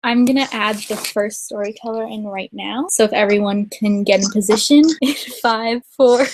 I'm gonna add the first storyteller in right now. So if everyone can get in position in 5, 4,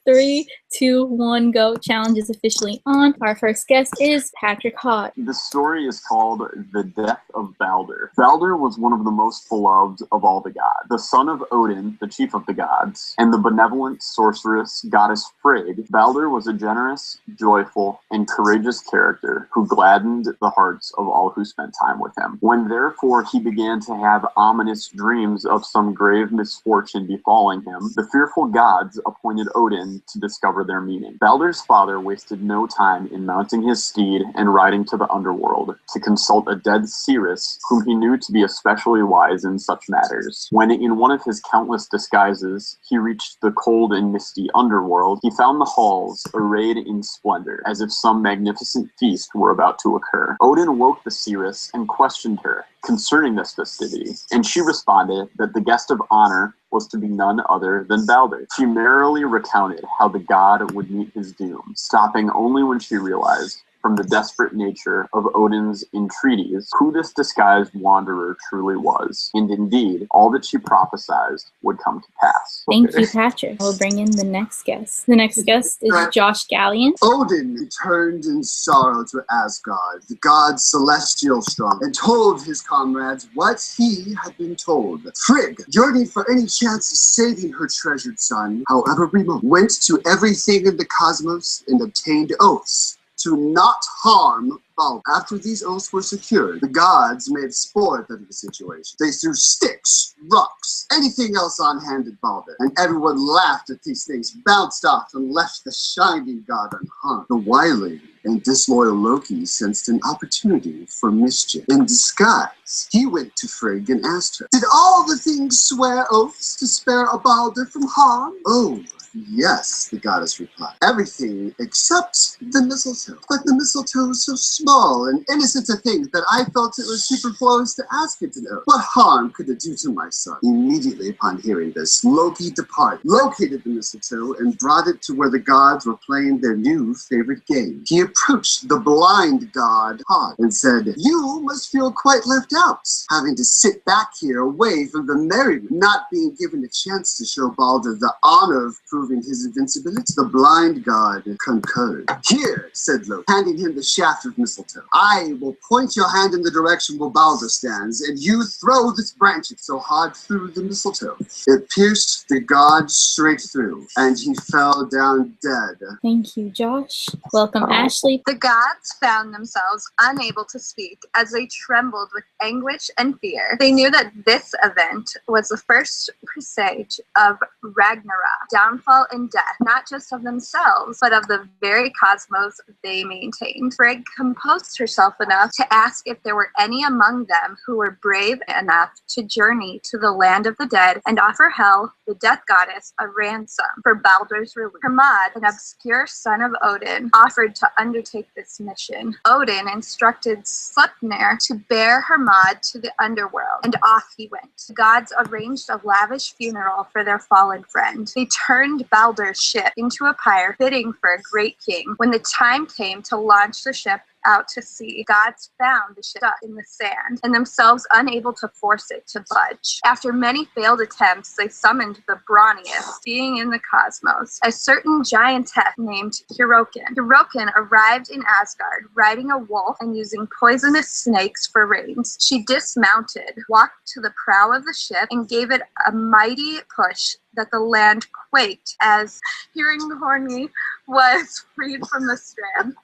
3, 2, 1, go. Challenge is officially on. Our first guest is Patrick Hott. The story is called The Death of Baldur. Baldur was one of the most beloved of all the gods. The son of Odin, the chief of the gods, and the benevolent sorceress goddess Frigg, Baldur was a generous, joyful, and courageous character who gladdened the hearts of all who spent time with him. When therefore he began to have ominous dreams of some grave misfortune befalling him, the fearful gods appointed Odin to discover their meaning. Baldur's father wasted no time in mounting his steed and riding to the underworld to consult a dead seeress whom he knew to be especially wise in such matters. When in one of his countless disguises he reached the cold and misty underworld, he found the halls arrayed in splendor, as if some magnificent feast were about to occur. Odin woke the seeress and questioned her concerning this festivity, and she responded that the guest of honor was to be none other than Baldur. She merrily recounted how the god would meet his doom, stopping only when she realized, from the desperate nature of Odin's entreaties, who this disguised wanderer truly was. And indeed, all that she prophesied would come to pass. Thank you, Patrick. We'll bring in the next guest. The next guest is Josh Gallion. Odin returned in sorrow to Asgard, the god's celestial strong, and told his comrades what he had been told. Frigg, yearning for any chance of saving her treasured son, however remote, went to everything in the cosmos and obtained oaths to not harm Baldur. After these oaths were secured, the gods made sport of the situation. They threw sticks, rocks, anything else on hand at Baldur, and everyone laughed at these things, bounced off, and left the shining god unharmed. The wily and disloyal Loki sensed an opportunity for mischief. In disguise, he went to Frigg and asked her, "Did all the things swear oaths to spare a Baldur from harm?" "Oh, yes," the goddess replied. "Everything except the mistletoe. But the mistletoe is so small and innocent a thing that I felt it was superfluous to ask it to know. What harm could it do to my son?" Immediately upon hearing this, Loki departed, located the mistletoe, and brought it to where the gods were playing their new favorite game. He approached the blind god Hod and said, "You must feel quite left out, having to sit back here away from the merriment, not being given a chance to show Baldur the honor of proving his invincibility." The blind god concurred. "Here," said Loki, handing him the shaft of mistletoe, "I will point your hand in the direction where Baldur stands, and you throw this branch." So Hod threw the mistletoe. It pierced the god straight through, and he fell down dead. Thank you, Josh. Welcome, Ashley. The gods found themselves unable to speak as they trembled with anguish and fear. They knew that this event was the first presage of Ragnarok, downfall and death, not just of themselves, but of the very cosmos they maintained. Frigg composed herself enough to ask if there were any among them who were brave enough to journey to the land of the dead and offer Hel, the death goddess, a ransom for Baldur's release. Hermod, an obscure son of Odin, offered to undertake this mission. Odin instructed Sleipnir to bear Hermod to the underworld, and off he went. The gods arranged a lavish funeral for their fallen friend. They turned Baldur's ship into a pyre fitting for a great king. When the time came to launch the ship out to sea, gods found the ship stuck in the sand and themselves unable to force it to budge. After many failed attempts, they summoned the brawniest being in the cosmos, a certain giantess named Hirokin. Hirokin arrived in Asgard riding a wolf and using poisonous snakes for reins. She dismounted, walked to the prow of the ship, and gave it a mighty push that the land quaked as Hiringhorni was freed from the strand.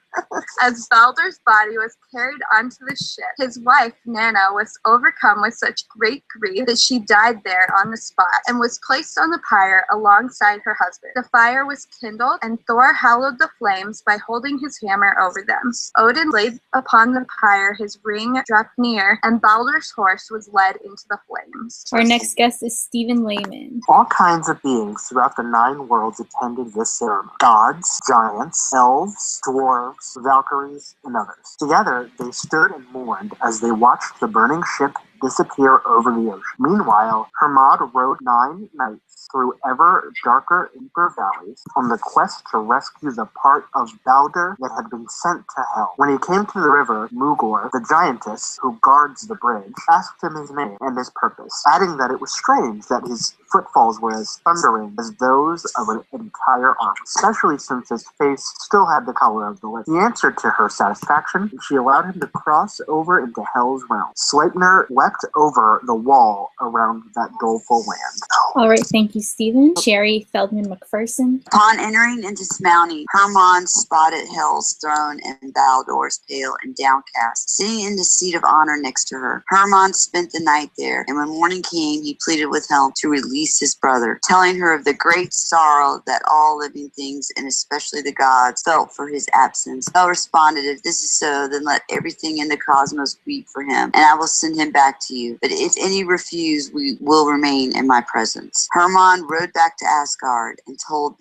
As Baldur's body was carried onto the ship, his wife, Nanna, was overcome with such great grief that she died there on the spot and was placed on the pyre alongside her husband. The fire was kindled, and Thor hallowed the flames by holding his hammer over them. Odin laid upon the pyre his ring Draupnir, and Baldur's horse was led into the flames. Our next guest is Stephen Lehman. All kinds of beings throughout the 9 worlds attended this ceremony. Gods, giants, elves, dwarves, Valkyries, and others. Together, they stood and mourned as they watched the burning ship disappear over the ocean. Meanwhile, Hermod rode 9 nights through ever darker and deeper valleys on the quest to rescue the part of Baldur that had been sent to hell. When he came to the river, Mugor, the giantess who guards the bridge, asked him his name and his purpose, adding that it was strange that his footfalls were as thundering as those of an entire army, especially since his face still had the color of the lake. He answered to her satisfaction, and she allowed him to cross over into Hell's realm. Sleipnir leapt over the wall around that doleful land. All right, thank you, Stephen. Sherry Feldman McPherson. Upon entering into Smaug, Hermod spotted Hel's throne and Baldur's pale and downcast, sitting in the seat of honor next to her. Hermod spent the night there, and when morning came, he pleaded with Hel to release his brother, telling her of the great sorrow that all living things, and especially the gods, felt for his absence. Hel responded, "If this is so, then let everything in the cosmos weep for him, and I will send him back to you. But if any refuse, we will remain in my presence." Hermod rode back to Asgard and told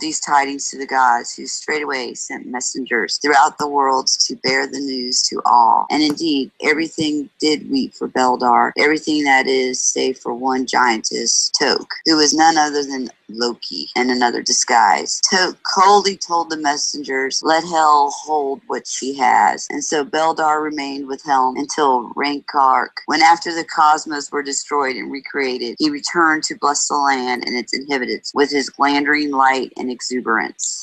these tidings to the gods, who straightway sent messengers throughout the worlds to bear the news to all. And indeed, everything did weep for Baldur, everything that is, save for one giantess, Toke, who was none other than Loki in another disguise. Toke coldly told the messengers, "Let Hel hold what she has." And so Baldur remained with Helm until Ragnarok, when after the cosmos were destroyed and recreated, he returned to bless the land and its inhabitants with his glamorous light and exuberance.